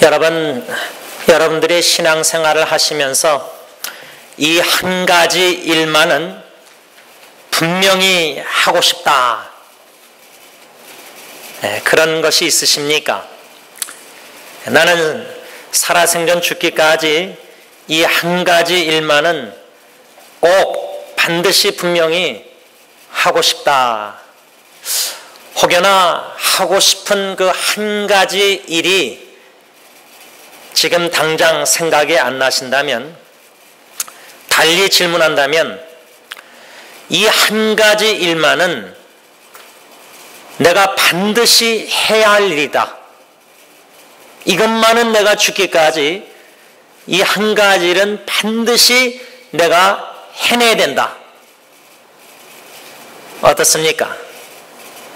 여러분들이 신앙생활을 하시면서 이 한 가지 일만은 분명히 하고 싶다, 그런 것이 있으십니까? 나는 살아생전 죽기까지 이 한 가지 일만은 꼭 반드시 분명히 하고 싶다. 혹여나 하고 싶은 그 한 가지 일이 지금 당장 생각이 안 나신다면, 달리 질문한다면 이 한 가지 일만은 내가 반드시 해야 할 일이다. 이것만은 내가 죽기까지 이 한 가지 일은 반드시 내가 해내야 된다. 어떻습니까?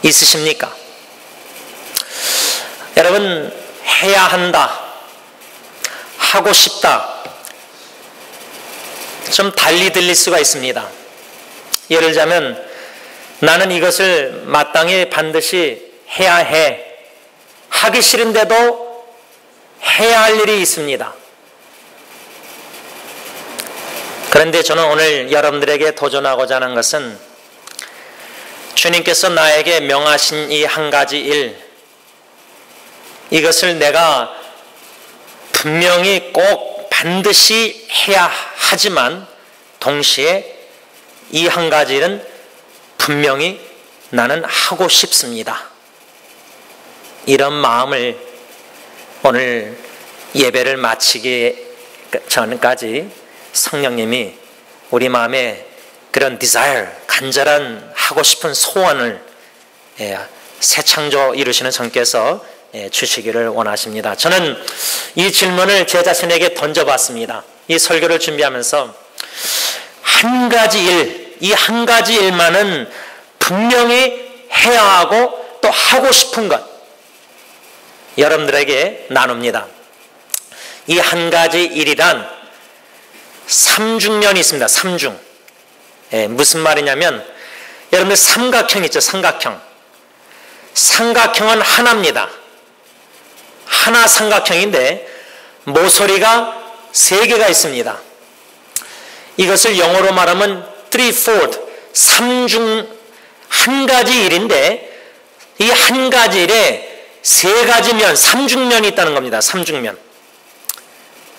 있으십니까? 여러분, 해야 한다, 하고 싶다, 좀 달리 들릴 수가 있습니다. 예를 들자면, 나는 이것을 마땅히 반드시 해야 해. 하기 싫은데도 해야 할 일이 있습니다. 그런데 저는 오늘 여러분들에게 도전하고자 하는 것은, 주님께서 나에게 명하신 이 한 가지 일, 이것을 내가 분명히 꼭 반드시 해야 하지만 동시에 이 한 가지 일은 분명히 나는 하고 싶습니다. 이런 마음을 오늘 예배를 마치기 전까지 성령님이 우리 마음에 그런 desire, 간절한 하고 싶은 소원을 새 창조 이루시는 성께서 주시기를 원하십니다. 저는 이 질문을 제 자신에게 던져봤습니다. 이 설교를 준비하면서 한 가지 일, 이 한 가지 일만은 분명히 해야 하고 또 하고 싶은 것, 여러분들에게 나눕니다. 이 한 가지 일이란 삼중면이 있습니다. 삼중. 무슨 말이냐면, 여러분들 삼각형 있죠? 삼각형. 삼각형은 하나입니다. 하나 삼각형인데 모서리가 세 개가 있습니다. 이것을 영어로 말하면 threefold, 삼중, 한 가지 일인데 이 한 가지 일에 세 가지 면, 삼중면이 있다는 겁니다. 삼중면.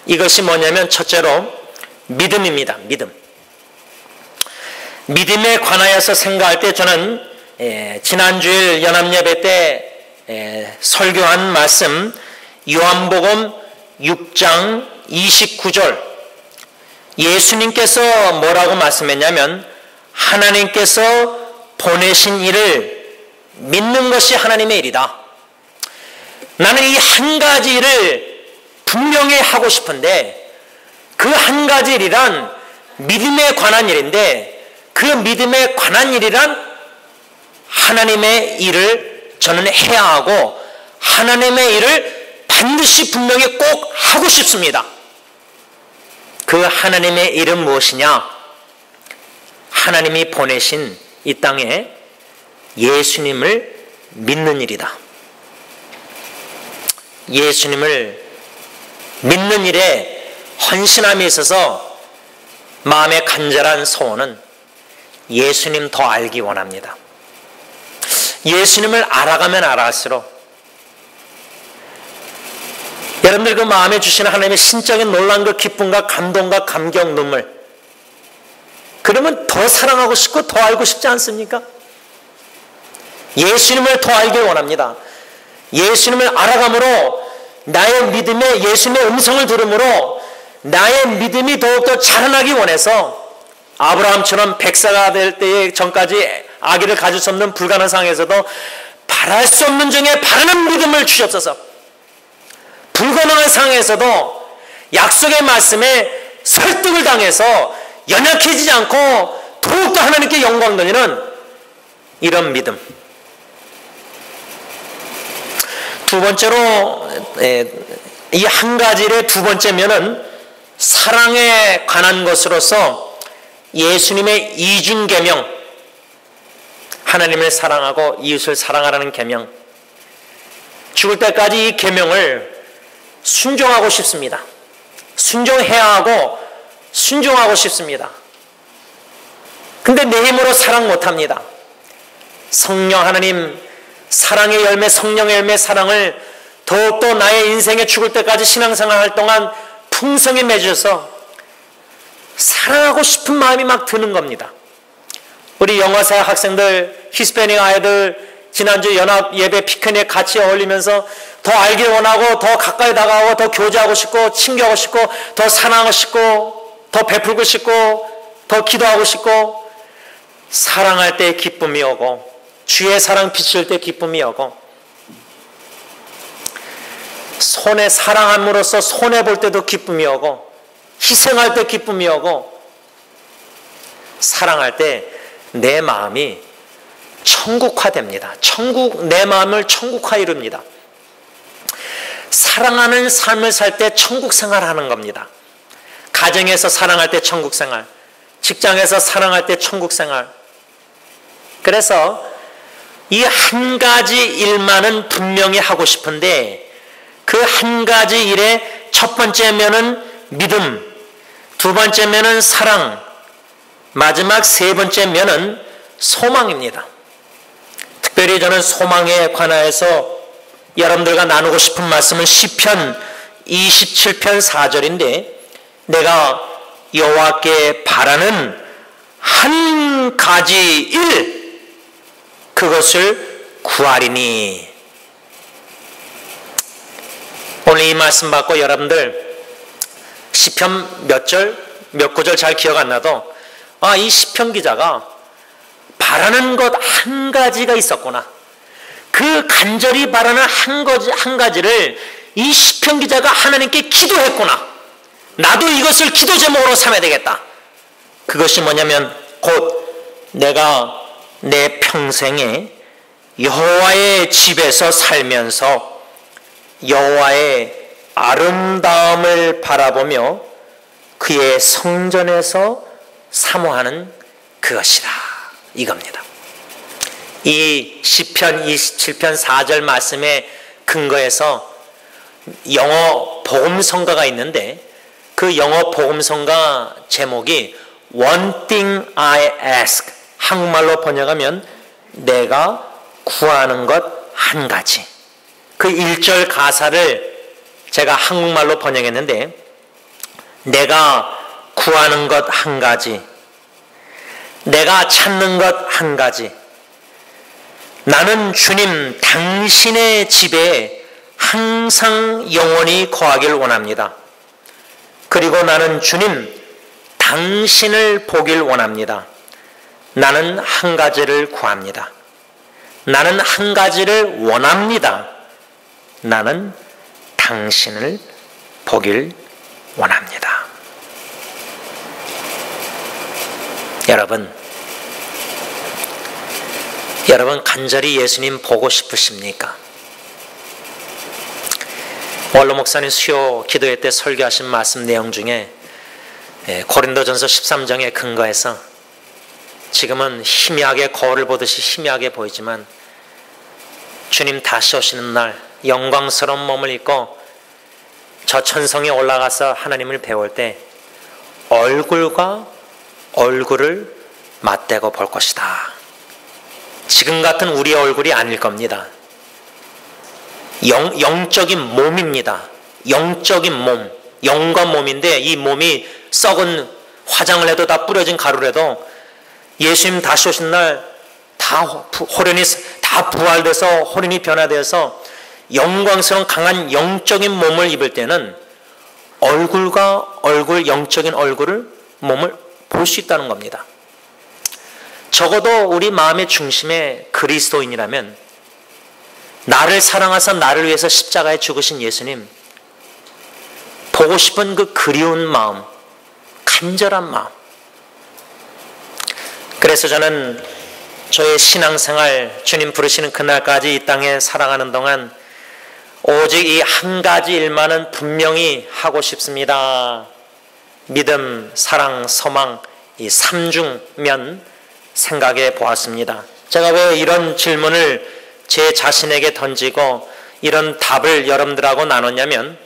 이것이 뭐냐면, 첫째로 믿음입니다. 믿음. 믿음에 관하여서 생각할 때 저는 지난주일 연합예배 때 설교한 말씀, 요한복음 6장 29절, 예수님께서 뭐라고 말씀했냐면, 하나님께서 보내신 일을 믿는 것이 하나님의 일이다. 나는 이 한 가지 일을 분명히 하고 싶은데, 그 한 가지 일이란 믿음에 관한 일인데, 그 믿음에 관한 일이란 하나님의 일을 저는 해야 하고, 하나님의 일을 반드시 분명히 꼭 하고 싶습니다. 그 하나님의 일은 무엇이냐? 하나님이 보내신 이 땅에 예수님을 믿는 일이다. 예수님을 믿는 일에 헌신함에 있어서 마음의 간절한 소원은 예수님 더 알기 원합니다. 예수님을 알아가면 알아갈수록 여러분들 그 마음에 주시는 하나님의 신적인 놀라운 그 기쁨과 감동과 감격, 눈물, 그러면 더 사랑하고 싶고 더 알고 싶지 않습니까? 예수님을 더 알기 원합니다. 예수님을 알아감으로 나의 믿음에 예수님의 음성을 들음으로 나의 믿음이 더욱더 자라나기 원해서, 아브라함처럼 백사가 될 때에 전까지 아기를 가질 수 없는 불가능한 상황에서도 바랄 수 없는 중에 바라는 믿음을 주셨어서, 불가능한 상황에서도 약속의 말씀에 설득을 당해서 연약해지지 않고 더욱더 하나님께 영광 돌리는 이런 믿음. 두 번째로, 이 한 가지의 두 번째 면은 사랑에 관한 것으로서 예수님의 이중계명, 하나님을 사랑하고 이웃을 사랑하라는 계명, 죽을 때까지 이 계명을 순종하고 싶습니다. 순종해야 하고 순종하고 싶습니다. 근데 내 힘으로 사랑 못합니다. 성령 하나님 사랑의 열매, 성령의 열매 사랑을 더욱더 나의 인생에 죽을 때까지 신앙생활 할 동안 풍성히 맺어서 사랑하고 싶은 마음이 막 드는 겁니다. 우리 영어사 학생들, 히스패닉 아이들 지난주 연합 예배 피크닉 같이 어울리면서 더 알길 원하고 더 가까이 다가오고 더 교제하고 싶고 친교하고 싶고 더 사랑하고 싶고 더 베풀고 싶고 더 기도하고 싶고 사랑할 때 기쁨이 오고 주의 사랑 비칠 때 기쁨이 오고 손에 사랑함으로써 손해볼 때도 기쁨이 오고 희생할 때 기쁨이 오고 사랑할 때 내 마음이 천국화됩니다. 내 마음을 천국화 이룹니다. 사랑하는 삶을 살 때 천국 생활하는 겁니다. 가정에서 사랑할 때 천국 생활, 직장에서 사랑할 때 천국 생활. 그래서 이 한 가지 일만은 분명히 하고 싶은데 그 한 가지 일의 첫 번째면은 믿음, 두 번째면은 사랑, 마지막 세 번째면은 소망입니다. 특별히 저는 소망에 관하여서 여러분들과 나누고 싶은 말씀은 시편 27편 4절인데 내가 여호와께 바라는 한 가지 일 그것을 구하리니. 오늘 이 말씀 받고 여러분들 시편 몇 구절 잘 기억 안 나도 이 시편 기자가 바라는 것 한 가지가 있었구나. 그 간절히 바라는 한 가지를 이 시편 기자가 하나님께 기도했구나. 나도 이것을 기도 제목으로 삼아야 되겠다. 그것이 뭐냐면 곧 내가 내 평생에 여호와의 집에서 살면서 여호와의 아름다움을 바라보며 그의 성전에서 사모하는 그것이라 이겁니다. 이 시편 27편 4절 말씀의 근거에서 영어 복음성가가 있는데 그 영어 복음성가 제목이 One thing I ask, 한국말로 번역하면 내가 구하는 것 한 가지. 그 1절 가사를 제가 한국말로 번역했는데 내가 구하는 것 한 가지, 내가 찾는 것 한 가지, 나는 주님 당신의 집에 항상 영원히 거하길 원합니다. 그리고 나는 주님 당신을 보길 원합니다. 나는 한 가지를 구합니다. 나는 한 가지를 원합니다. 나는 당신을 보길 원합니다. 여러분 간절히 예수님 보고 싶으십니까? 원로 목사님 수요 기도회 때 설교하신 말씀 내용 중에 고린도전서 13장에 근거해서 지금은 희미하게 거울을 보듯이 희미하게 보이지만 주님 다시 오시는 날 영광스러운 몸을 입고 저 천성에 올라가서 하나님을 배울 때 얼굴과 얼굴을 맞대고 볼 것이다. 지금 같은 우리의 얼굴이 아닐 겁니다. 영적인 몸입니다. 영적인 몸, 영과 몸인데 이 몸이 썩은 화장을 해도 다 뿌려진 가루를 해도 예수님 다시 오신 날 다 호련히 다 부활돼서 호련히 변화되어서 영광스러운 강한 영적인 몸을 입을 때는 얼굴과 얼굴, 영적인 얼굴을 몸을 볼 수 있다는 겁니다. 적어도 우리 마음의 중심에 그리스도인이라면 나를 사랑하사 나를 위해서 십자가에 죽으신 예수님 보고 싶은 그 그리운 마음, 간절한 마음. 그래서 저는 저의 신앙생활 주님 부르시는 그날까지 이 땅에 살아가는 동안 오직 이 한 가지 일만은 분명히 하고 싶습니다. 믿음, 사랑, 소망 이 삼중면 생각해 보았습니다. 제가 왜 이런 질문을 제 자신에게 던지고 이런 답을 여러분들하고 나눴냐면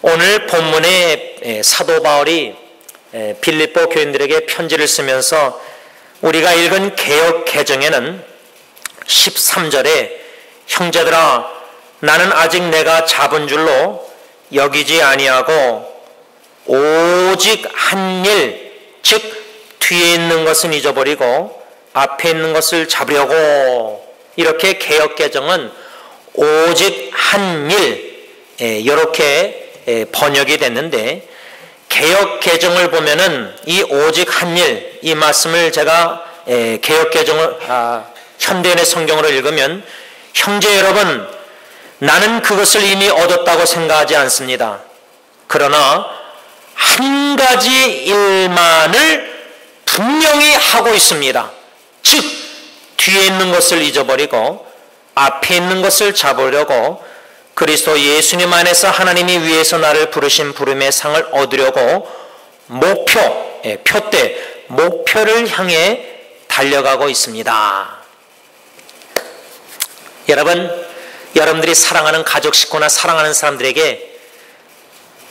오늘 본문에 사도 바울이 빌립보 교인들에게 편지를 쓰면서 우리가 읽은 개역 개정에는 13절에 형제들아 나는 아직 내가 잡은 줄로 여기지 아니하고 오직 한 일 즉 뒤에 있는 것은 잊어버리고 앞에 있는 것을 잡으려고 이렇게 개역 개정은 오직 한 일 이렇게 번역이 됐는데 개역 개정을 보면은 이 오직 한 일 이 말씀을 제가 개역 개정을 현대인의 성경으로 읽으면 형제 여러분 나는 그것을 이미 얻었다고 생각하지 않습니다. 그러나 한 가지 일만을 분명히 하고 있습니다. 즉 뒤에 있는 것을 잊어버리고 앞에 있는 것을 잡으려고 그리스도 예수님 안에서 하나님이 위에서 나를 부르신 부름의 상을 얻으려고 표대, 목표를 향해 달려가고 있습니다. 여러분들이 사랑하는 가족 식구나 사랑하는 사람들에게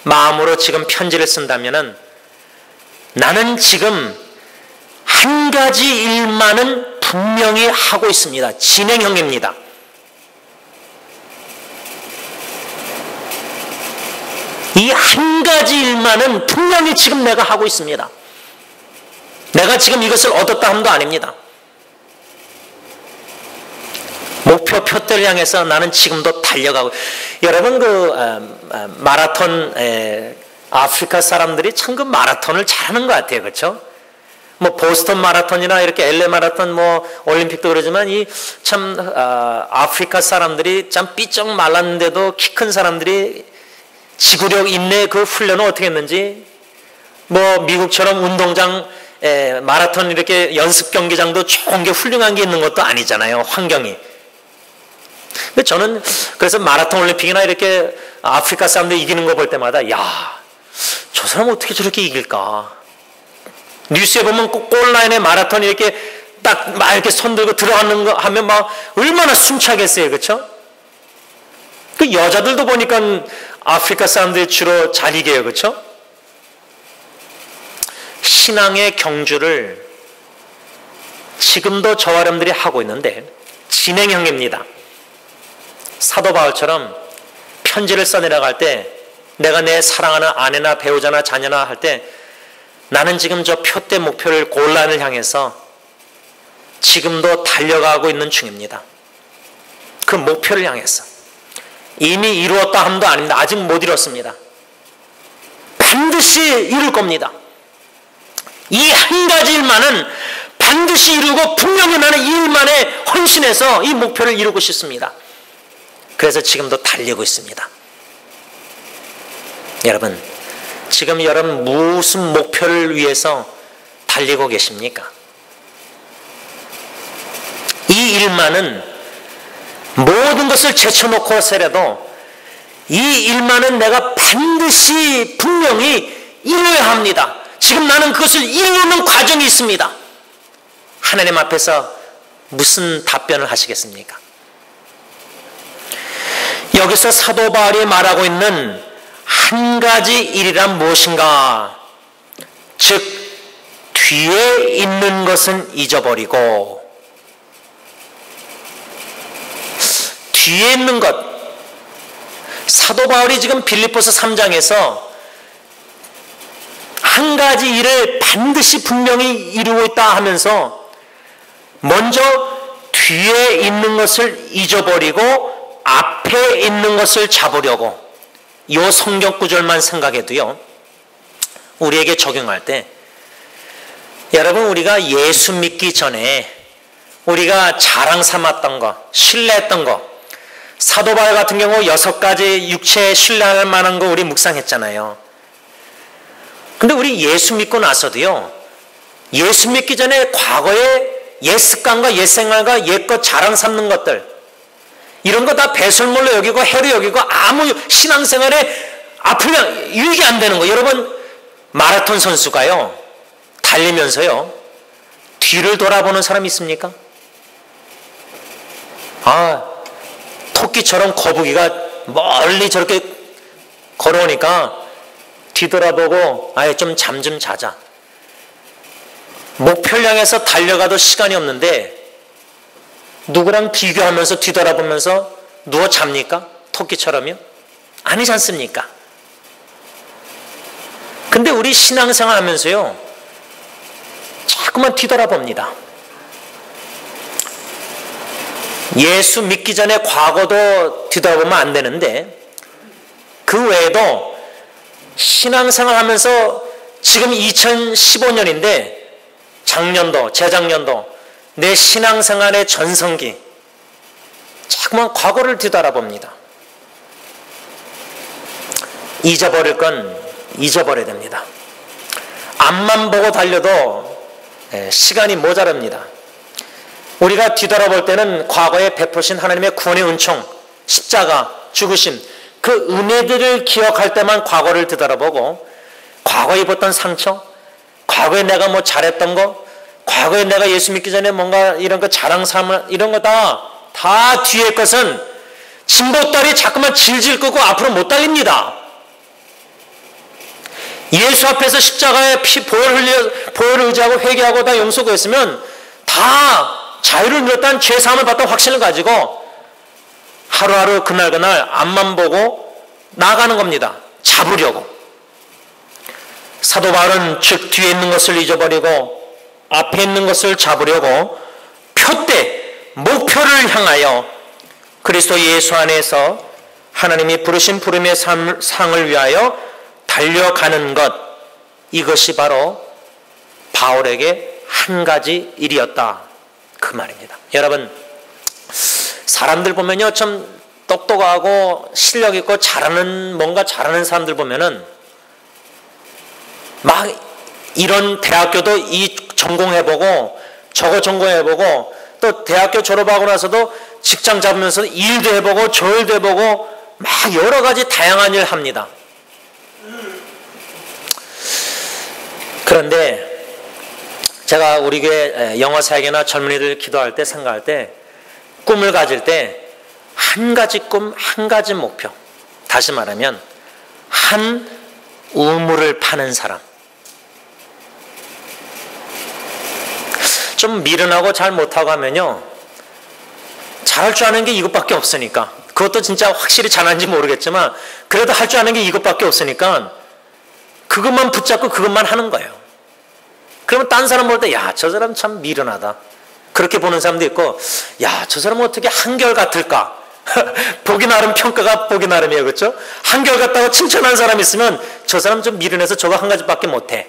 마음으로 지금 편지를 쓴다면은 나는 지금 한 가지 일만은 분명히 하고 있습니다. 진행형입니다. 이 한 가지 일만은 분명히 지금 내가 하고 있습니다. 내가 지금 이것을 얻었다 함도 아닙니다. 목표 표대를 향해서 나는 지금도 달려가고 여러분 마라톤 아프리카 사람들이 참 그 마라톤을 잘하는 것 같아요. 그렇죠? 뭐 보스턴 마라톤이나 이렇게 LA 마라톤 뭐 올림픽도 그러지만 이 참 아프리카 사람들이 참 삐쩍 말랐는데도 키 큰 사람들이 지구력 인내 그 훈련을 어떻게 했는지 뭐 미국처럼 운동장 마라톤 이렇게 연습 경기장도 좋은 게 훌륭한 게 있는 것도 아니잖아요. 환경이. 저는 그래서 마라톤 올림픽이나 이렇게 아프리카 사람들 이기는 거 볼 때마다 야, 저 사람 어떻게 저렇게 이길까? 뉴스에 보면 골라인에 마라톤 이렇게 딱 막 이렇게 손 들고 들어가는 거 하면 막 얼마나 숨차겠어요, 그렇죠? 그 여자들도 보니까 아프리카 사람들이 주로 잘 이겨요, 그렇죠? 신앙의 경주를 지금도 저와 여러분들이 하고 있는데 진행형입니다. 사도 바울처럼 편지를 써내려갈 때 내가 내 사랑하는 아내나 배우자나 자녀나 할 때 나는 지금 저 표대 목표를 골란을 향해서 지금도 달려가고 있는 중입니다. 그 목표를 향해서 이미 이루었다 함도 아닙니다. 아직 못 이뤘습니다. 반드시 이룰 겁니다. 이 한 가지 일만은 반드시 이루고 분명히 나는 이 일만에 헌신해서 이 목표를 이루고 싶습니다. 그래서 지금도 달리고 있습니다. 여러분, 지금 여러분 무슨 목표를 위해서 달리고 계십니까? 이 일만은 모든 것을 제쳐놓고서라도 이 일만은 내가 반드시 분명히 이루어야 합니다. 지금 나는 그것을 이루는 과정이 있습니다. 하나님 앞에서 무슨 답변을 하시겠습니까? 여기서 사도 바울이 말하고 있는 한 가지 일이란 무엇인가? 즉 뒤에 있는 것은 잊어버리고 뒤에 있는 것 사도 바울이 지금 빌립보서 3장에서 한 가지 일을 반드시 분명히 이루고 있다 하면서 먼저 뒤에 있는 것을 잊어버리고 앞에 있는 것을 잡으려고 이 성경 구절만 생각해도요 우리에게 적용할 때 여러분 우리가 예수 믿기 전에 우리가 자랑 삼았던 거 신뢰했던 거 사도 바울 같은 경우 6가지 육체에 신뢰할 만한 거 우리 묵상했잖아요. 근데 우리 예수 믿고 나서도요 예수 믿기 전에 과거의 옛 습관과 옛 생활과 옛것 자랑 삼는 것들 이런 거 다 배설물로 여기고 해로 여기고 아무 신앙생활에 앞으면 유익이 안 되는 거. 여러분 마라톤 선수가요 달리면서요 뒤를 돌아보는 사람이 있습니까? 토끼처럼 거북이가 멀리 저렇게 걸어오니까 뒤돌아보고 아예 좀 잠 좀 자자. 목표를 향해서 달려가도 시간이 없는데 누구랑 비교하면서 뒤돌아보면서 누워 잡니까? 토끼처럼요? 아니지 않습니까? 근데 우리 신앙생활 하면서요, 자꾸만 뒤돌아봅니다. 예수 믿기 전에 과거도 뒤돌아보면 안 되는데, 그 외에도 신앙생활 하면서 지금 2015년인데, 작년도, 재작년도, 내 신앙생활의 전성기, 자꾸만 과거를 뒤돌아봅니다. 잊어버릴 건 잊어버려야 됩니다. 앞만 보고 달려도 시간이 모자랍니다. 우리가 뒤돌아볼 때는 과거에 베푸신 하나님의 구원의 은총, 십자가, 죽으심, 그 은혜들을 기억할 때만 과거를 뒤돌아보고, 과거에 입었던 상처, 과거에 내가 뭐 잘했던 거, 과거에 내가 예수 믿기 전에 뭔가 이런 거 자랑 삼아 이런 거 다 뒤의 것은 진보다리 자꾸만 질질 끄고 앞으로 못 달립니다. 예수 앞에서 십자가에 보혈을 의지하고 회개하고 다 용서 구했으면 다 자유를 누렸다는 죄사함을 받던 확신을 가지고 하루하루 그날 앞만 보고 나아가는 겁니다. 잡으려고. 사도 바울은 즉 뒤에 있는 것을 잊어버리고 앞에 있는 것을 잡으려고 표대, 목표를 향하여 그리스도 예수 안에서 하나님이 부르신 부름의 상을 위하여 달려가는 것, 이것이 바로 바울에게 한 가지 일이었다, 그 말입니다. 여러분, 사람들 보면요, 참 똑똑하고 실력 있고 뭔가 잘하는 사람들 보면은 막 이런 대학교도 이 전공해보고 저거 전공해보고 또 대학교 졸업하고 나서도 직장 잡으면서 일도 해보고 저 일도 해보고 막 여러 가지 다양한 일을 합니다. 그런데 제가 우리 교회 영어 사역이나 젊은이들 기도할 때, 생각할 때, 꿈을 가질 때 한 가지 꿈, 한 가지 목표, 다시 말하면 한 우물을 파는 사람. 좀 미련하고 잘 못하고 하면요, 잘할 줄 아는 게 이것밖에 없으니까, 그것도 진짜 확실히 잘하는지 모르겠지만 그래도 할 줄 아는 게 이것밖에 없으니까 그것만 붙잡고 그것만 하는 거예요. 그러면 딴 사람 볼 때 야, 저 사람 참 미련하다, 그렇게 보는 사람도 있고, 야, 저 사람은 어떻게 한결같을까? 보기 나름, 평가가 보기 나름이에요. 그렇죠? 한결같다고 칭찬하는 사람이 있으면 저 사람 좀 미련해서 저거 한 가지밖에 못해.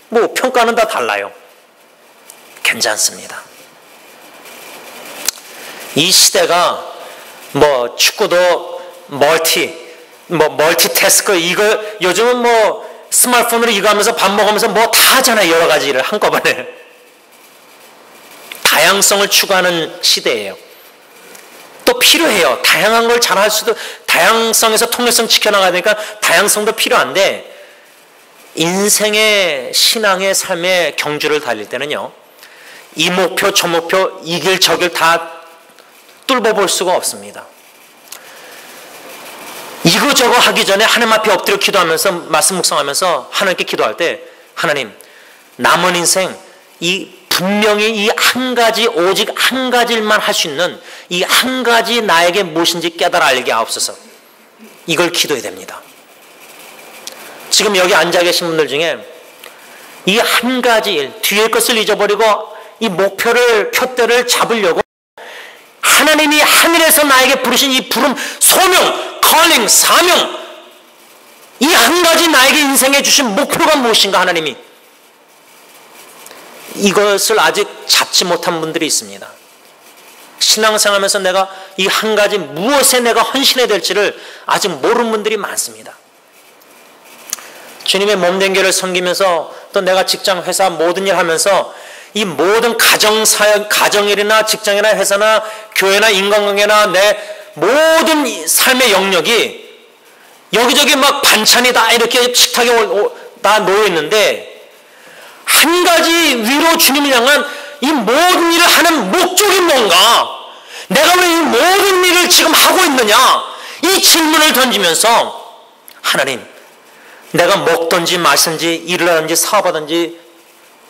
뭐 평가는 다 달라요. 괜찮습니다. 이 시대가 뭐 축구도 멀티태스크, 이거 요즘은 뭐 스마트폰으로 이거 하면서 밥 먹으면서 뭐 다 하잖아요. 여러 가지 일을 한꺼번에. 다양성을 추구하는 시대예요. 또 필요해요. 다양한 걸 잘할 수도, 다양성에서 통일성 지켜나가야 되니까 다양성도 필요한데, 인생의 신앙의 삶의 경주를 달릴 때는요, 이 목표 저 목표 이 길 저 길 다 뚫어볼 수가 없습니다. 이거저거 하기 전에 하나님 앞에 엎드려 기도하면서, 말씀 묵상하면서 하나님께 기도할 때, 하나님, 남은 인생 분명히 이 한 가지, 오직 한 가지만 할 수 있는 이 한 가지 나에게 무엇인지 깨달아 알게 하옵소서. 이걸 기도해야 됩니다. 지금 여기 앉아 계신 분들 중에 이 한 가지 일, 뒤의 것을 잊어버리고 이 목표를, 표대를 잡으려고 하나님이 하늘에서 나에게 부르신 이 부름, 소명, calling, 사명, 이 한 가지 나에게 인생에 주신 목표가 무엇인가, 하나님이 이것을 아직 잡지 못한 분들이 있습니다. 신앙생활하면서 내가 이 한 가지 무엇에 내가 헌신해야 될지를 아직 모르는 분들이 많습니다. 주님의 몸된 교회를 섬기면서 또 내가 직장, 회사 모든 일 하면서 이 모든 가정사역, 가정일이나 직장이나 회사나 교회나 인간관계나 내 모든 삶의 영역이 여기저기 막 반찬이 다 이렇게 식탁에 다 놓여 있는데, 한 가지 위로 주님을 향한 이 모든 일을 하는 목적이 뭔가, 내가 왜 이 모든 일을 지금 하고 있느냐, 이 질문을 던지면서 하나님, 내가 먹든지 마시든지 일을 하든지 사업하든지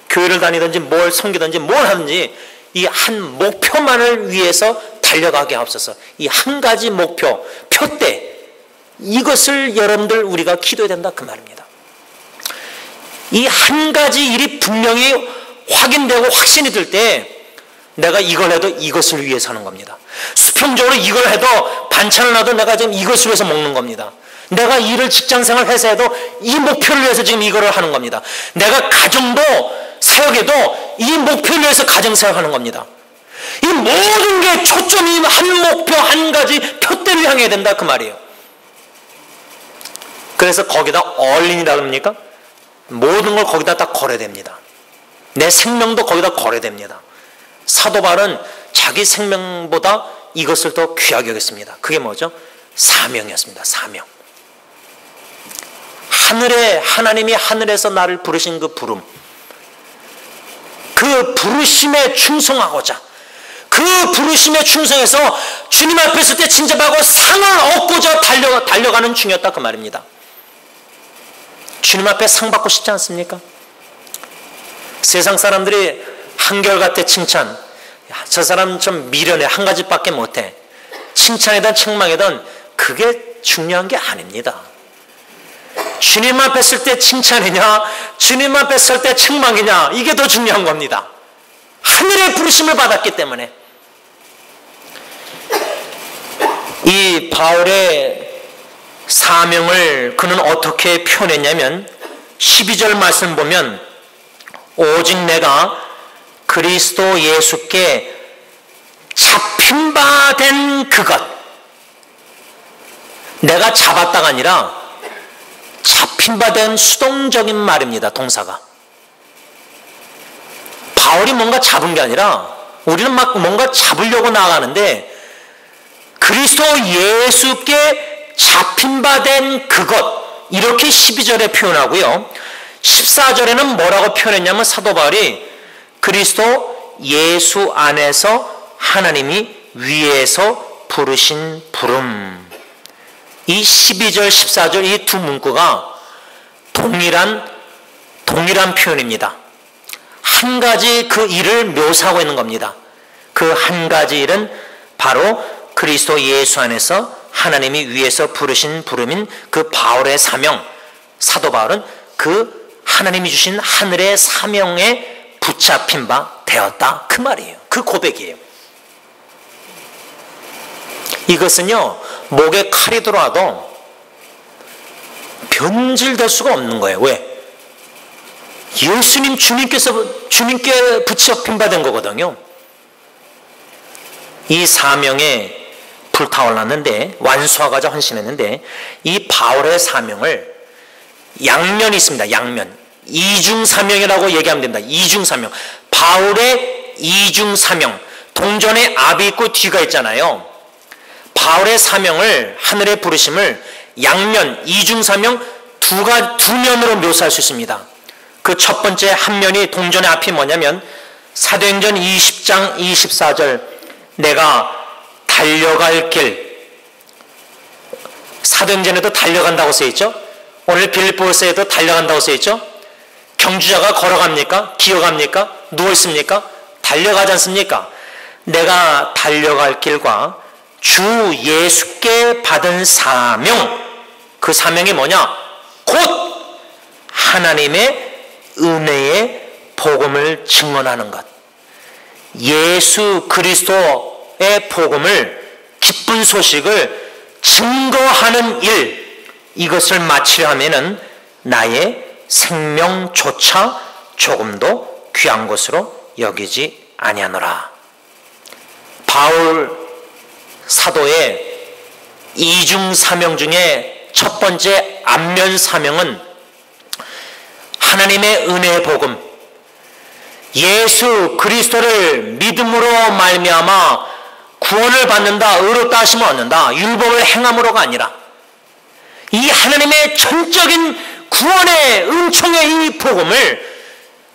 교회를 다니든지 뭘 섬기든지 뭘 하든지 이 한 목표만을 위해서 달려가게 하옵소서. 이 한 가지 목표, 표대, 이것을 여러분들 우리가 기도해야 된다 그 말입니다. 이 한 가지 일이 분명히 확인되고 확신이 들 때 내가 이걸 해도 이것을 위해서 하는 겁니다. 수평적으로 이걸 해도 반찬을 놔도 내가 지금 이것을 위해서 먹는 겁니다. 내가 일을 직장생활 회사에도 이 목표를 위해서 지금 이거를 하는 겁니다. 내가 가정도 사역에도 이 목표를 위해서 가정사역 하는 겁니다. 이 모든 게 초점이 한 목표 한 가지 표대를 향해야 된다 그 말이에요. 그래서 거기다 얼린이라고 합니까? 모든 걸 거기다 딱 걸어야 됩니다. 내 생명도 거기다 걸어야 됩니다. 사도 바울은 자기 생명보다 이것을 더 귀하게 여겼습니다. 그게 뭐죠? 사명이었습니다. 사명. 하나님이 하늘에서 나를 부르신 그 부름, 그 부르심에 충성하고자, 그 부르심에 충성해서 주님 앞에 있을 때 진접하고 상을 얻고자 달려가는 중이었다 그 말입니다. 주님 앞에 상 받고 싶지 않습니까? 세상 사람들이 한결같아 칭찬, 저 사람 좀 미련해, 한 가지밖에 못해, 칭찬이든 책망이든 그게 중요한 게 아닙니다. 주님 앞에 설 때 칭찬이냐 주님 앞에 설 때 책망이냐, 이게 더 중요한 겁니다. 하늘의 부르심을 받았기 때문에. 이 바울의 사명을 그는 어떻게 표현했냐면 12절 말씀 보면 오직 내가 그리스도 예수께 잡힌 바 된 그것, 내가 잡았다가 아니라 잡힌 바 된 수동적인 말입니다. 동사가. 바울이 뭔가 잡은 게 아니라 우리는 막 뭔가 잡으려고 나가는데 그리스도 예수께 잡힌 바 된 그것, 이렇게 12절에 표현하고요. 14절에는 뭐라고 표현했냐면 사도 바울이 그리스도 예수 안에서 하나님이 위에서 부르신 부름, 이 12절 14절 이 두 문구가 동일한 표현입니다. 한 가지 그 일을 묘사하고 있는 겁니다. 그 한 가지 일은 바로 그리스도 예수 안에서 하나님이 위에서 부르신 부름인 그 바울의 사명, 사도 바울은 그 하나님이 주신 하늘의 사명에 붙잡힌 바 되었다 그 말이에요. 그 고백이에요. 이것은요, 목에 칼이 들어와도 변질될 수가 없는 거예요. 왜? 예수님 주님께 붙잡힌 바 된 거거든요. 이 사명에 불타올랐는데, 완수하고자 헌신했는데, 이 바울의 사명을 양면이 있습니다. 양면. 이중사명이라고 얘기하면 됩니다. 이중사명. 바울의 이중사명. 동전에 앞이 있고 뒤가 있잖아요. 바울의 사명을, 하늘의 부르심을 양면, 이중사명 두 면으로 묘사할 수 있습니다. 그 첫 번째 한 면이 동전의 앞이 뭐냐면 사도행전 20장 24절 내가 달려갈 길, 사도행전에도 달려간다고 써있죠. 오늘 빌립보서에도 달려간다고 써있죠. 경주자가 걸어갑니까? 기어갑니까? 누워있습니까? 달려가지 않습니까? 내가 달려갈 길과 주 예수께 받은 사명, 그 사명이 뭐냐? 곧 하나님의 은혜의 복음을 증언하는 것, 예수 그리스도의 복음을, 기쁜 소식을 증거하는 일, 이것을 마치려 하면은 나의 생명조차 조금도 귀한 것으로 여기지 아니하노라. 바울 사도의 이중 사명 중에 첫 번째 앞면 사명은 하나님의 은혜의 복음, 예수 그리스도를 믿음으로 말미암아 구원을 받는다, 의롭다 하심을 얻는다, 율법을 행함으로가 아니라 이 하나님의 전적인 구원의 은총의 이 복음을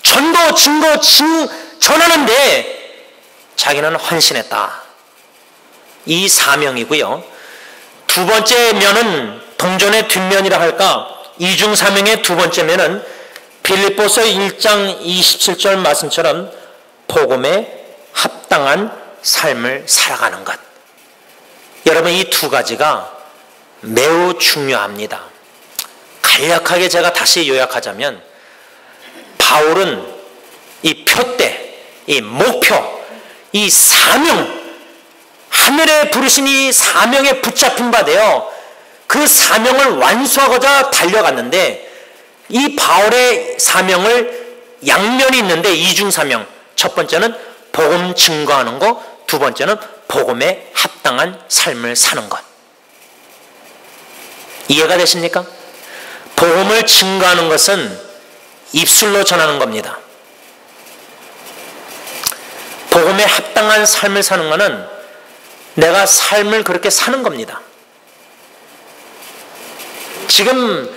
전도 증거 전하는데 자기는 헌신했다. 이 사명이고요. 두 번째 면은 동전의 뒷면이라 할까? 이중사명의 두 번째면은 빌립보서 1장 27절 말씀처럼 복음에 합당한 삶을 살아가는 것. 여러분, 이 두 가지가 매우 중요합니다. 간략하게 제가 다시 요약하자면, 바울은 이 표대, 이 목표, 이 사명, 하늘에 부르신 이 사명에 붙잡힌 바 되어 그 사명을 완수하고자 달려갔는데, 이 바울의 사명을 양면이 있는데 이중사명, 첫 번째는 복음 증거하는 것, 두 번째는 복음에 합당한 삶을 사는 것. 이해가 되십니까? 복음을 증거하는 것은 입술로 전하는 겁니다. 복음에 합당한 삶을 사는 것은 내가 삶을 그렇게 사는 겁니다. 지금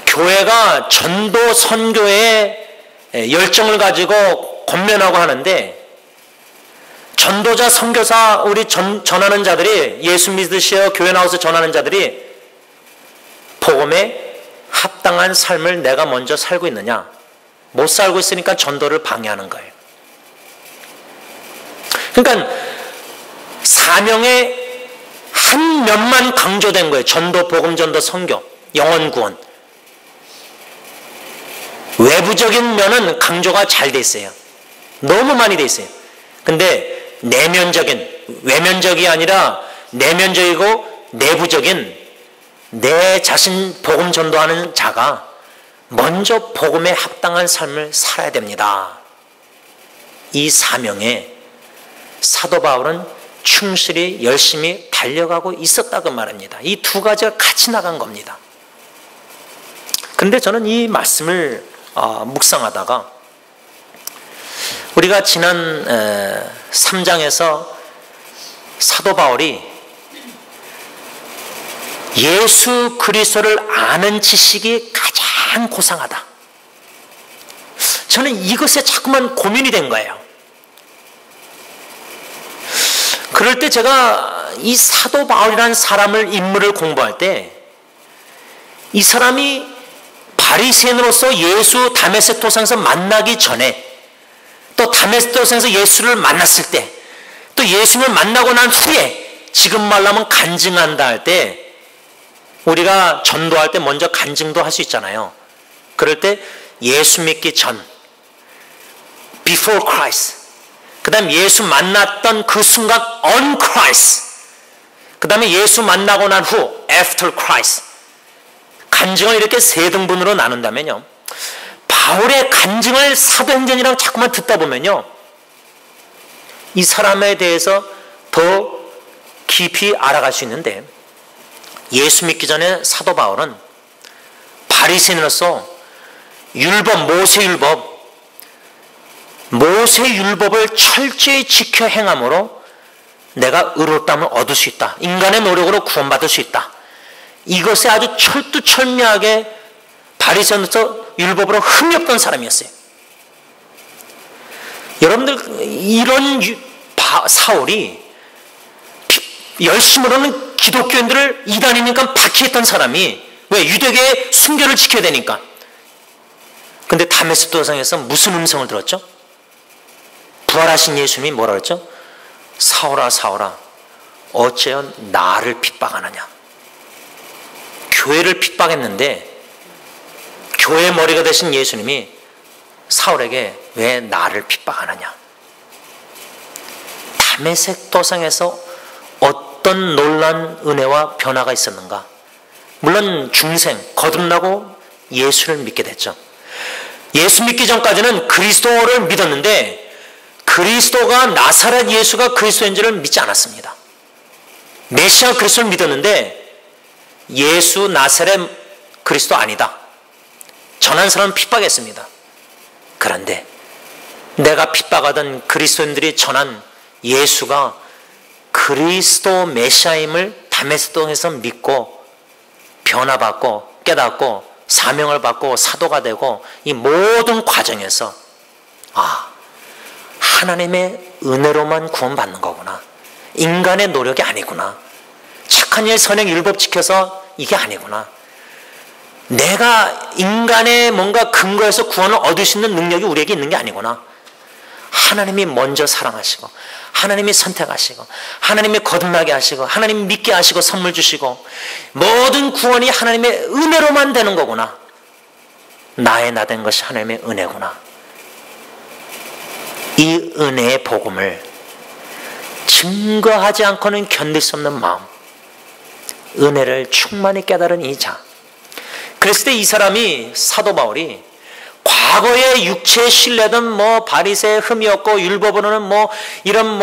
교회가 전도 선교에 열정을 가지고 권면하고 하는데, 전도자, 선교사, 우리 전하는 자들이, 예수 믿으시어 교회 나와서 전하는 자들이 복음에 합당한 삶을 내가 먼저 살고 있느냐? 못 살고 있으니까 전도를 방해하는 거예요. 그러니까 사명의 한 면만 강조된 거예요. 전도, 복음, 전도, 선교, 영혼 구원. 외부적인 면은 강조가 잘 돼 있어요. 너무 많이 돼 있어요. 근데 내면적인, 외면적이 아니라 내면적이고 내부적인 내 자신 복음 전도하는 자가 먼저 복음에 합당한 삶을 살아야 됩니다. 이 사명에 사도 바울은 충실히 열심히 달려가고 있었다고 말합니다. 이 두 가지가 같이 나간 겁니다. 그런데 저는 이 말씀을 묵상하다가, 우리가 지난 3장에서 사도 바울이 예수 그리스도를 아는 지식이 가장 고상하다, 저는 이것에 자꾸만 고민이 된 거예요. 그럴 때 제가 이 사도 바울이라는 사람을, 인물을 공부할 때, 이 사람이 바리새인으로서 예수 다메섹 도상에서 만나기 전에, 또 다메섹 도상에서 예수를 만났을 때, 또 예수님을 만나고 난 후에, 지금 말하면 간증한다 할 때, 우리가 전도할 때 먼저 간증도 할 수 있잖아요. 그럴 때 예수 믿기 전, before Christ, 그 다음 예수 만났던 그 순간 on Christ, 그 다음에 예수 만나고 난 후 after Christ, 간증을 이렇게 세 등분으로 나눈다면요, 바울의 간증을 사도행전이랑 자꾸만 듣다 보면요, 이 사람에 대해서 더 깊이 알아갈 수 있는데, 예수 믿기 전에 사도 바울은 바리새인으로서 율법, 모세율법을 철저히 지켜 행함으로 내가 의롭다함을 얻을 수 있다, 인간의 노력으로 구원받을 수 있다, 이것에 아주 철두철미하게 바리새인으로서 율법으로 흠이 없던 사람이었어요. 여러분들, 이런 사울이 열심으로는 기독교인들을 이단이니까 박해했던 사람이, 왜? 유대계의 순결을 지켜야 되니까. 근데 다메섹 도상에서 무슨 음성을 들었죠? 부활하신 예수님이 뭐라 그랬죠? 사울아, 사울아, 어째여 나를 핍박하느냐. 교회를 핍박했는데 교회의 머리가 되신 예수님이 사울에게 왜 나를 핍박하느냐. 다메섹 도상에서 어떤 놀란 은혜와 변화가 있었는가? 물론 중생, 거듭나고 예수를 믿게 됐죠. 예수 믿기 전까지는 그리스도를 믿었는데, 그리스도가, 나사렛 예수가 그리스도인지를 믿지 않았습니다. 메시아 그리스도를 믿었는데, 예수 나사렛 그리스도 아니다, 전한 사람은 핍박했습니다. 그런데 내가 핍박하던 그리스도인들이 전한 예수가 그리스도 메시아임을 다메섹 도상에서 믿고 변화받고 깨닫고 사명을 받고 사도가 되고, 이 모든 과정에서 하나님의 은혜로만 구원받는 거구나, 인간의 노력이 아니구나, 착한 일 선행 율법 지켜서 이게 아니구나. 내가 인간의 뭔가 근거에서 구원을 얻을 수 있는 능력이 우리에게 있는 게 아니구나. 하나님이 먼저 사랑하시고, 하나님이 선택하시고, 하나님이 거듭나게 하시고, 하나님이 믿게 하시고, 선물 주시고, 모든 구원이 하나님의 은혜로만 되는 거구나. 나의 나 된 것이 하나님의 은혜구나. 이 은혜의 복음을 증거하지 않고는 견딜 수 없는 마음, 은혜를 충만히 깨달은 이 자. 그랬을 때 이 사람이, 사도 바울이 과거의 육체에 신뢰던 바리새의 흠이었고, 율법으로는 이런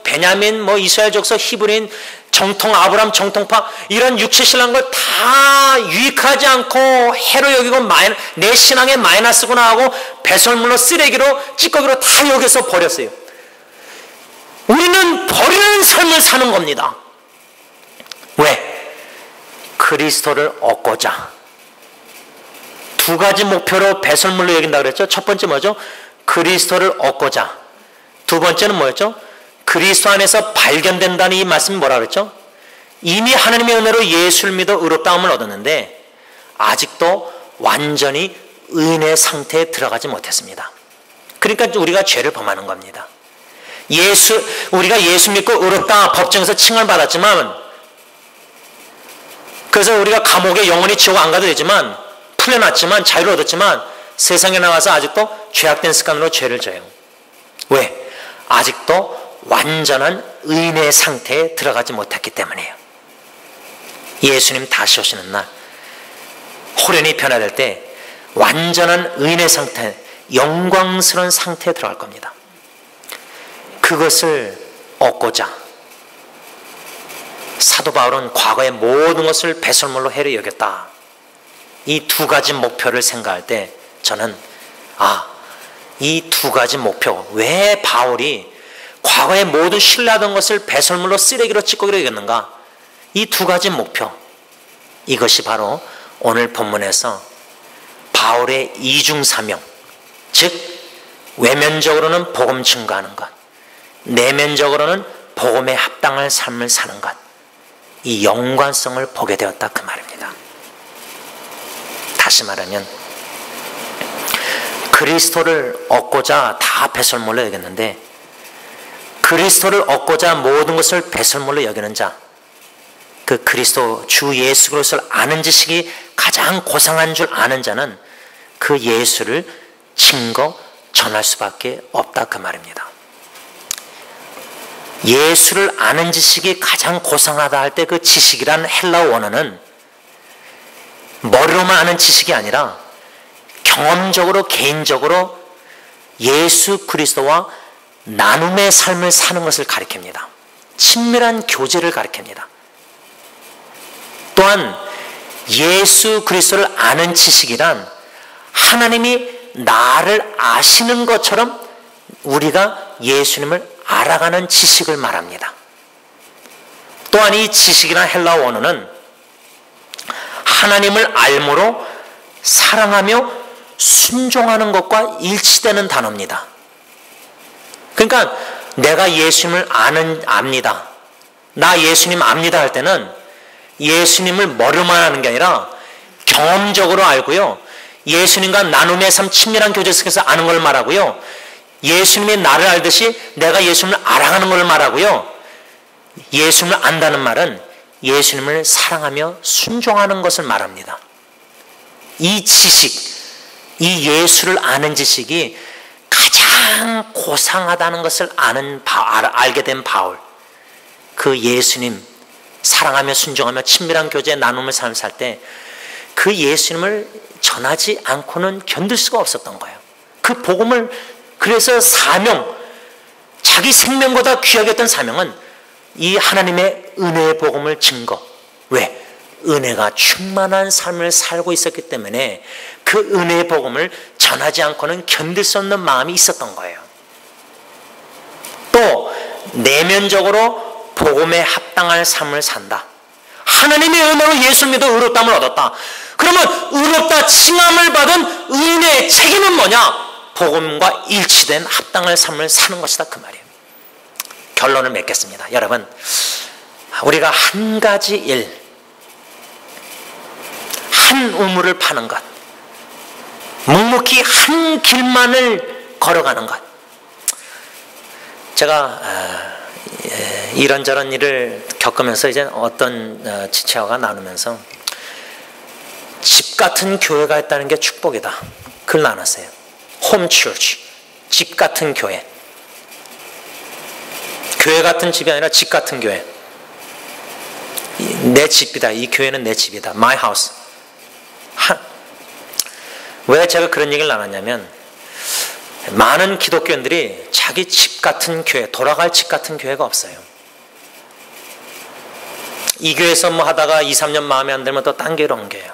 베냐민 이스라엘 족속 히브리인 정통 아브라함 정통파 이런 육체 신뢰한 걸 다 유익하지 않고 해로 여기고 내 신앙의 마이너스구나 하고 배설물로 쓰레기로 찌꺼기로 다 여기서 버렸어요. 우리는 버리는 삶을 사는 겁니다. 왜? 그리스도를 얻고자. 두 가지 목표로 배설물로 여긴다 그랬죠. 첫 번째 뭐죠? 그리스도를 얻고자. 두 번째는 뭐였죠? 그리스도 안에서 발견된다는 이 말씀이 뭐라 그랬죠? 이미 하나님의 은혜로 예수를 믿어 의롭다함을 얻었는데 아직도 완전히 은혜 상태에 들어가지 못했습니다. 그러니까 우리가 죄를 범하는 겁니다. 우리가 예수 믿고 의롭다 법정에서 칭을 받았지만, 그래서 우리가 감옥에 영원히 지옥 안 가도 되지만, 풀려났지만, 자유를 얻었지만 세상에 나와서 아직도 죄악된 습관으로 죄를 져요. 왜? 아직도 완전한 은혜 상태에 들어가지 못했기 때문이에요. 예수님 다시 오시는 날 호련히 변화될 때 완전한 은혜 상태, 영광스러운 상태에 들어갈 겁니다. 그것을 얻고자 사도 바울은 과거의 모든 것을 배설물로 해로 여겼다. 이 두 가지 목표를 생각할 때 저는 이 두 가지 목표, 왜 바울이 과거의 모든 신뢰하던 것을 배설물로 쓰레기로 찌꺼기로 여겼는가? 이 두 가지 목표, 이것이 바로 오늘 본문에서 바울의 이중사명, 즉 외면적으로는 복음 증거하는 것, 내면적으로는 복음에 합당한 삶을 사는 것, 이 연관성을 보게 되었다 그 말입니다. 다시 말하면 그리스도를 얻고자 다 배설물로 여겼는데, 그리스도를 얻고자 모든 것을 배설물로 여기는 자, 그 그리스도 주 예수 그리스도를 아는 지식이 가장 고상한 줄 아는 자는 그 예수를 증거 전할 수밖에 없다 그 말입니다. 예수를 아는 지식이 가장 고상하다 할 때 그 지식이란 헬라어 원어는 머리로만 아는 지식이 아니라 경험적으로 개인적으로 예수 그리스도와 나눔의 삶을 사는 것을 가리킵니다. 친밀한 교제를 가리킵니다. 또한 예수 그리스도를 아는 지식이란 하나님이 나를 아시는 것처럼 우리가 예수님을 알아가는 지식을 말합니다. 또한 이 지식이란 헬라어 원어는 하나님을 알므로 사랑하며 순종하는 것과 일치되는 단어입니다. 그러니까 내가 예수님을 압니다. 나 예수님 압니다 할 때는 예수님을 머리로만 하는 게 아니라 경험적으로 알고요. 예수님과 나눔의 삶, 친밀한 교제 속에서 아는 걸 말하고요. 예수님이 나를 알듯이 내가 예수님을 알아가는 걸 말하고요. 예수님을 안다는 말은 예수님을 사랑하며 순종하는 것을 말합니다. 이 지식, 이 예수를 아는 지식이 가장 고상하다는 것을 알게 된 바울, 그 예수님 사랑하며 순종하며 친밀한 교제 나눔을 삶을 살 때 그 예수님을 전하지 않고는 견딜 수가 없었던 거예요. 그 복음을, 그래서 사명, 자기 생명보다 귀하게 했던 사명은 이 하나님의 은혜의 복음을 증거. 왜? 은혜가 충만한 삶을 살고 있었기 때문에 그 은혜의 복음을 전하지 않고는 견딜 수 없는 마음이 있었던 거예요. 또 내면적으로 복음에 합당할 삶을 산다. 하나님의 은혜로 예수를 믿어 의롭다함을 얻었다. 그러면 의롭다 칭함을 받은 의인의 책임은 뭐냐? 복음과 일치된 합당할 삶을 사는 것이다 그 말이에요. 결론을 맺겠습니다. 여러분, 우리가 한 가지 일, 한 우물을 파는 것, 묵묵히 한 길만을 걸어가는 것. 제가 이런저런 일을 겪으면서 이제 어떤 지체와가 나누면서 집 같은 교회가 있다는 게 축복이다, 그걸 나눴어요. 홈 처치, 집 같은 교회. 교회 같은 집이 아니라 집 같은 교회. 내 집이다, 이 교회는 내 집이다, my house. 왜 제가 그런 얘기를 나눴냐면, 많은 기독교인들이 자기 집 같은 교회, 돌아갈 집 같은 교회가 없어요. 이 교회에서 뭐 하다가 2, 3년 마음에 안 들면 또 딴 교회로 옮겨요.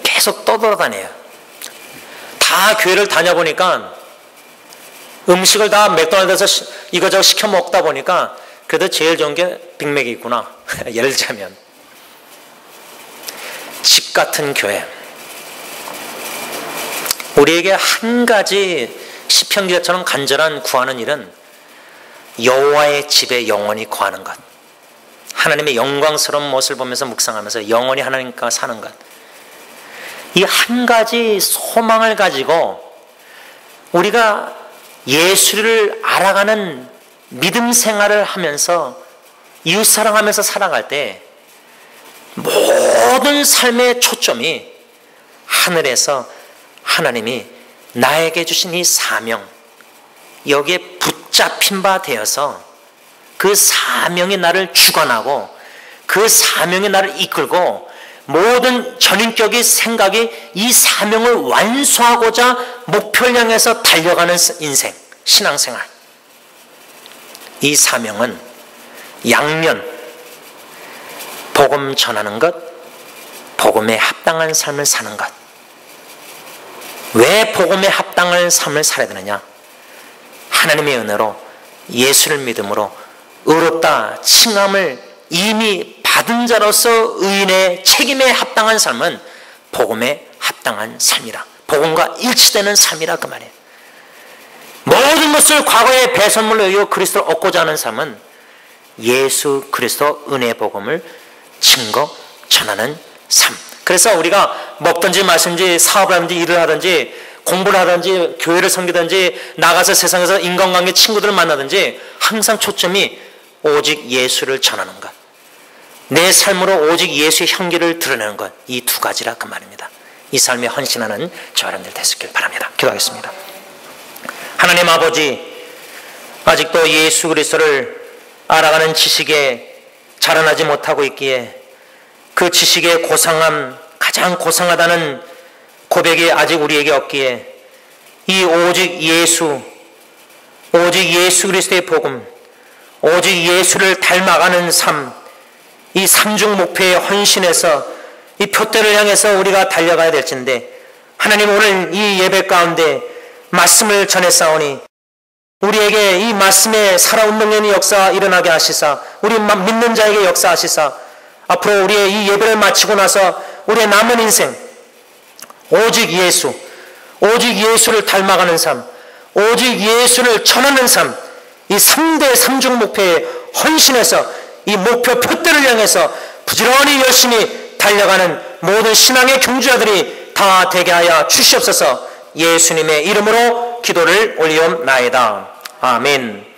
계속 떠돌아다녀요. 다 교회를 다녀보니까 음식을 다 맥도날드에서 이거저거 시켜 먹다 보니까 그래도 제일 좋은 게 빅맥이 있구나. 예를 들자면 집 같은 교회. 우리에게 한 가지 시편 기자처럼 간절한 구하는 일은 여호와의 집에 영원히 거하는 것, 하나님의 영광스러운 모습을 보면서 묵상하면서 영원히 하나님과 사는 것. 이 한 가지 소망을 가지고 우리가 예수를 알아가는 믿음 생활을 하면서 이웃사랑하면서 살아갈 때 모든 삶의 초점이 하늘에서 하나님이 나에게 주신 이 사명, 여기에 붙잡힌 바 되어서 그 사명이 나를 주관하고 그 사명이 나를 이끌고 모든 전인격의 생각이 이 사명을 완수하고자 목표를 향해서 달려가는 인생, 신앙생활. 이 사명은 양면, 복음 전하는 것, 복음에 합당한 삶을 사는 것. 왜 복음에 합당한 삶을 살아야 되느냐? 하나님의 은혜로 예수를 믿음으로 의롭다 칭함을 이미 받은 자로서 의인의 책임에 합당한 삶은 복음에 합당한 삶이라, 복음과 일치되는 삶이라, 그 말이에요. 모든 것을 과거의 배선물로 여기고 그리스도를 얻고자 하는 삶은 예수 그리스도 은혜 복음을 증거 전하는 삶. 그래서 우리가 먹든지 마시든지 사업을 하든지 일을 하든지 공부를 하든지 교회를 섬기든지 나가서 세상에서 인간관계 친구들을 만나든지 항상 초점이 오직 예수를 전하는 것, 내 삶으로 오직 예수의 향기를 드러내는 것, 이 두 가지라, 그 말입니다. 이 삶에 헌신하는 저 여러분들 되시길 바랍니다. 기도하겠습니다. 하나님 아버지, 아직도 예수 그리스도를 알아가는 지식에 자라나지 못하고 있기에 그 지식의 고상함, 가장 고상하다는 고백이 아직 우리에게 없기에 이 오직 예수 그리스도의 복음, 오직 예수를 닮아가는 삶, 이 삼중 목표에 헌신해서 이 표대를 향해서 우리가 달려가야 될진데, 하나님 오늘 이 예배 가운데 말씀을 전했사오니 우리에게 이 말씀에 살아운동하는 역사 일어나게 하시사, 우리 믿는 자에게 역사하시사, 앞으로 우리의 이 예배를 마치고 나서 우리의 남은 인생 오직 예수를 닮아가는 삶, 오직 예수를 전하는 삶, 이 3대 3중 목표에 헌신해서 이 목표 표대를 향해서 부지런히 열심히 달려가는 모든 신앙의 경주자들이 다 되게 하여 주시옵소서. 예수님의 이름으로 기도를 올리옵나이다. 아멘.